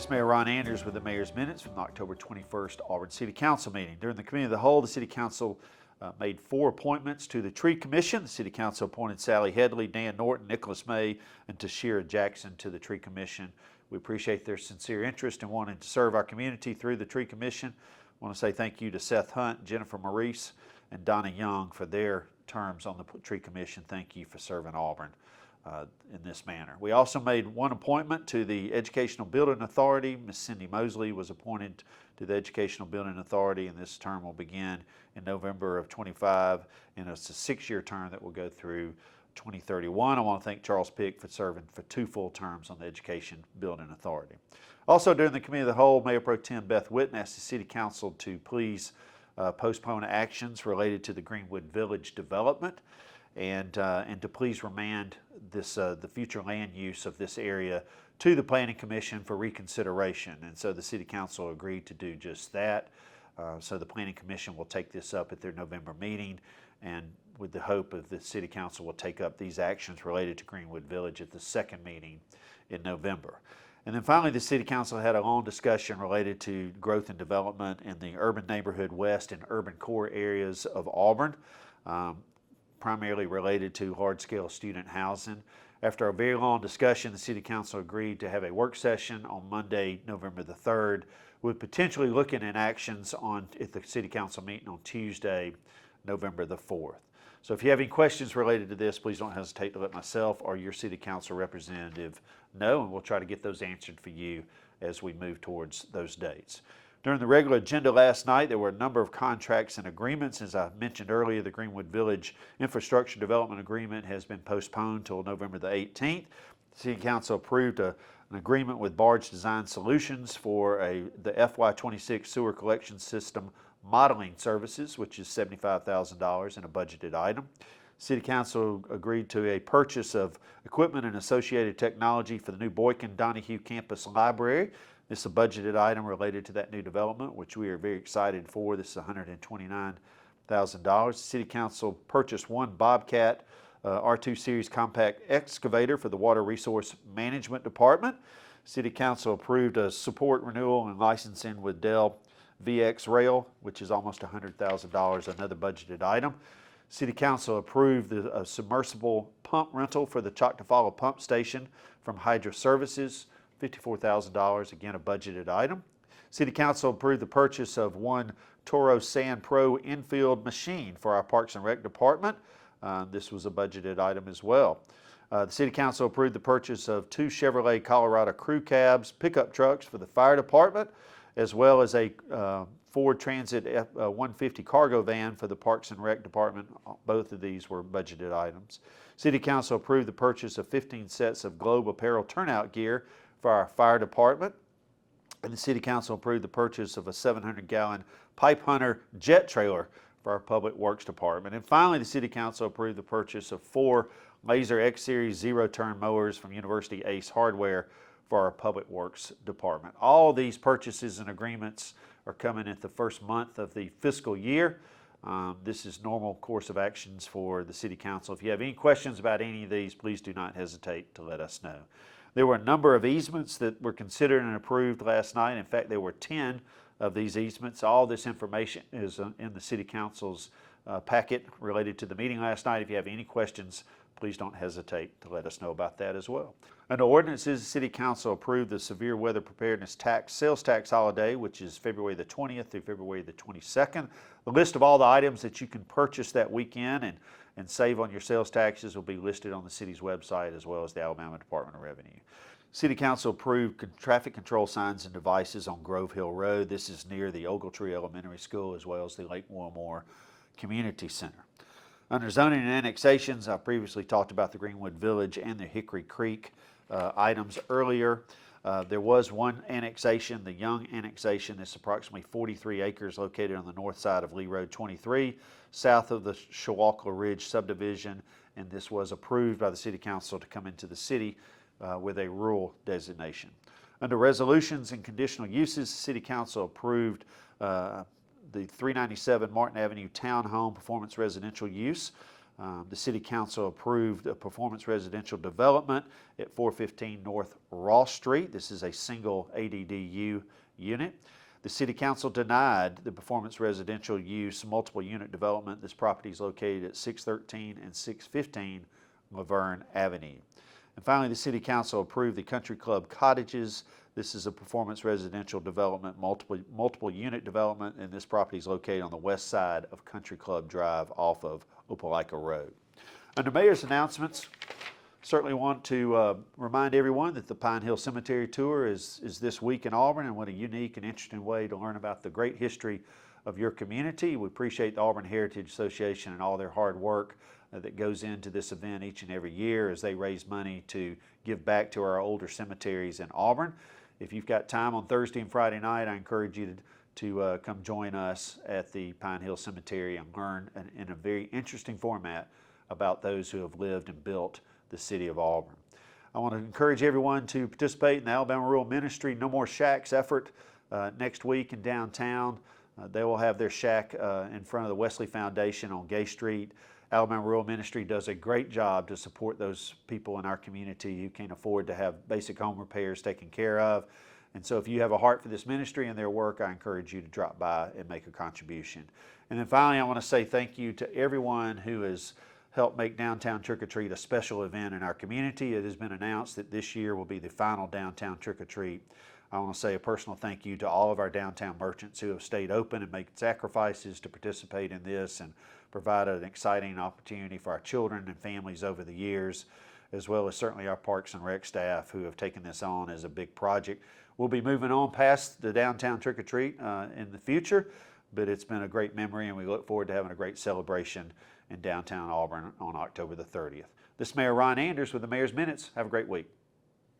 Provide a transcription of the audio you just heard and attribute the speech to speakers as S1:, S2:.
S1: Vice Mayor Ron Anders with the Mayor's Minutes from the October 21st Auburn City Council meeting. During the Committee of the Whole, the City Council made 4 appointments to the Tree Commission. The City Council appointed Sally Headley, Dan Norton, Nicholas May, and Tashira Jackson to the Tree Commission. We appreciate their sincere interest in wanting to serve our community through the Tree Commission. I want to say thank you to Seth Hunt, Jennifer Maurice, and Donna Young for their terms on the Tree Commission. Thank you for serving Auburn in this manner. We also made 1 appointment to the Educational Building Authority. Ms. Cindy Mosley was appointed to the Educational Building Authority, and this term will begin in November of 25, and it's a 6-year term that will go through 2031. I want to thank Charles Pick for serving for 2 full terms on the Education Building Authority. Also, during the Committee of the Whole, Mayor Pro Tem Beth Whitten asked the City Council to please postpone actions related to the Greenwood Village development, and to please remand this the future land use of this area to the Planning Commission for reconsideration. And so the City Council agreed to do just that. So the Planning Commission will take this up at their November meeting, and with the hope of the City Council will take up these actions related to Greenwood Village at the 2nd meeting in November. And then finally, the City Council had a long discussion related to growth and development in the urban neighborhood west and urban core areas of Auburn, primarily related to large-scale student housing. After a very long discussion, the City Council agreed to have a work session on Monday, November the 3rd, with potentially looking at actions at the City Council meeting on Tuesday, November the 4th. So if you have any questions related to this, please don't hesitate to let myself or your City Council representative know, and we'll try to get those answered for you as we move towards those dates. During the regular agenda last night, there were a number of contracts and agreements. As I mentioned earlier, the Greenwood Village Infrastructure Development Agreement has been postponed until November the 18th. The City Council approved an agreement with Barge Design Solutions for the FY26 sewer collection system modeling services, which is $75,000 in a budgeted item. City Council agreed to a purchase of equipment and associated technology for the new Boykin Donahue Campus Library. This is a budgeted item related to that new development, which we are very excited for. This is $129,000. The City Council purchased 1 Bobcat R2 Series compact excavator for the Water Resource Management Department. City Council approved a support renewal and licensing with Dell VX Rail, which is almost $100,000, another budgeted item. City Council approved the submersible pump rental for the Choctawalla Pump Station from Hydra Services, $54,000, again a budgeted item. City Council approved the purchase of 1 Toro Sand Pro infield machine for our Parks and Rec Department. This was a budgeted item as well. The City Council approved the purchase of 2 Chevrolet Colorado crew cabs, pickup trucks for the fire department, as well as a Ford Transit F-150 cargo van for the Parks and Rec Department. Both of these were budgeted items. City Council approved the purchase of 15 sets of Globe apparel turnout gear for our fire department. And the City Council approved the purchase of a 700-gallon Pipe Hunter jet trailer for our Public Works Department. And finally, the City Council approved the purchase of 4 Laser X-Series zero-turn mowers from University Ace Hardware for our Public Works Department. All these purchases and agreements are coming at the first month of the fiscal year. This is normal course of actions for the City Council. If you have any questions about any of these, please do not hesitate to let us know. There were a number of easements that were considered and approved last night. In fact, there were 10 of these easements. All this information is in the City Council's packet related to the meeting last night. If you have any questions, please don't hesitate to let us know about that as well. Under ordinances, the City Council approved the Severe Weather Preparedness Sales Tax Holiday, which is February the 20th through February the 22nd. The list of all the items that you can purchase that weekend and save on your sales taxes will be listed on the city's website, as well as the Alabama Department of Revenue. City Council approved traffic control signs and devices on Grove Hill Road. This is near the Ogletree Elementary School, as well as the Lake Wilmore Community Center. Under zoning and annexations, I previously talked about the Greenwood Village and the Hickory Creek items earlier. There was one annexation, the Young annexation. It's approximately 43 acres located on the north side of Lee Road 23, south of the Shawalka Ridge subdivision, and this was approved by the City Council to come into the city with a rural designation. Under resolutions and conditional uses, the City Council approved the 397 Martin Avenue Townhome Performance Residential use. The City Council approved a performance residential development at 415 North Ross Street. This is a single ADDU unit. The City Council denied the performance residential use multiple unit development. This property is located at 613 and 615 Laverne Avenue. And finally, the City Council approved the Country Club Cottages. This is a performance residential development, multiple unit development, and this property is located on the west side of Country Club Drive off of Opelika Road. Under Mayor's announcements, certainly want to remind everyone that the Pine Hill Cemetery Tour is this week in Auburn, and what a unique and interesting way to learn about the great history of your community. We appreciate the Auburn Heritage Association and all their hard work that goes into this event each and every year as they raise money to give back to our older cemeteries in Auburn. If you've got time on Thursday and Friday night, I encourage you to come join us at the Pine Hill Cemetery and learn in a very interesting format about those who have lived and built the city of Auburn. I want to encourage everyone to participate in the Alabama Rural Ministry No More Shacks effort next week in downtown. They will have their shack in front of the Wesley Foundation on Gay Street. Alabama Rural Ministry does a great job to support those people in our community who can't afford to have basic home repairs taken care of. And so if you have a heart for this ministry and their work, I encourage you to drop by and make a contribution. And then finally, I want to say thank you to everyone who has helped make Downtown Trick or Treat a special event in our community. It has been announced that this year will be the final Downtown Trick or Treat. I want to say a personal thank you to all of our downtown merchants who have stayed open and made sacrifices to participate in this and provided an exciting opportunity for our children and families over the years, as well as certainly our Parks and Rec staff who have taken this on as a big project. We'll be moving on past the Downtown Trick or Treat in the future, but it's been a great memory and we look forward to having a great celebration in downtown Auburn on October the 30th. This is Mayor Ron Anders with the Mayor's Minutes. Have a great week.